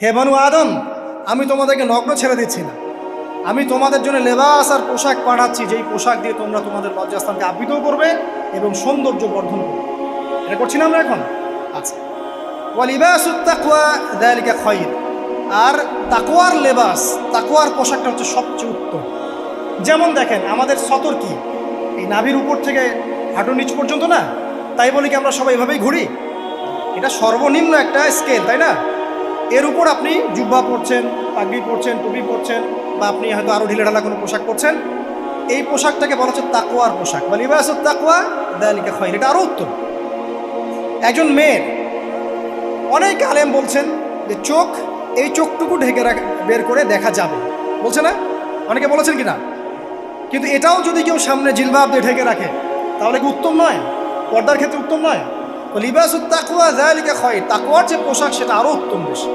হে বনু আদম, আমি তোমাদেরকে নগ্ন ছেড়ে দিচ্ছি না, আমি তোমাদের জন্য লেবাস আর পোশাক পাঠাচ্ছি, যেই পোশাক দিয়ে তোমরা তোমাদের লজ্জাস্থানকে আবৃত করবে এবং সৌন্দর্য বর্ধন করবে। এটা করছি না আমরা এখন? আচ্ছা, ওয়ালিবাসুত তাকওয়া যালিকা খায়র, আর তাকওয়ার লেবাস, তাকওয়ার পোশাকটা হচ্ছে সবচেয়ে উত্তম। যেমন দেখেন, আমাদের সতর কি এই নাভির উপর থেকে হাঁটুর নিচ পর্যন্ত না? তাই বলি কি আমরা সবাই এভাবেই ঘুরি? এটা সর্বনিম্ন একটা স্কেল, তাই না? এর উপর আপনি জুব্বা পরছেন, পাগড়ি পরছেন, টুপি পরছেন, বা আপনি হয়তো আরও ঢিলেঢালা কোনো পোশাক পরছেন, এই পোশাকটাকে বলা হচ্ছে তাকওয়ার পোশাক বা লিবাসুত তাকওয়া যালিকা খায়র, এটা আরও উত্তম। একজন মেয়ের, অনেক আলেম বলছেন যে চোখ, এই চোখটুকু ঢেকে বের করে দেখা যাবে, বলছে না? অনেকে বলেছেন কি না? কিন্তু এটাও যদি কেউ সামনে জিলবাব দিয়ে ঢেকে রাখে, তাহলে কি উত্তম নয়? পর্দার ক্ষেত্রে উত্তম নয়? তো লিবাসুত তাকওয়া যালিকা খায়র, তাকওয়ার যে পোশাক সেটা আরও উত্তম বেশি।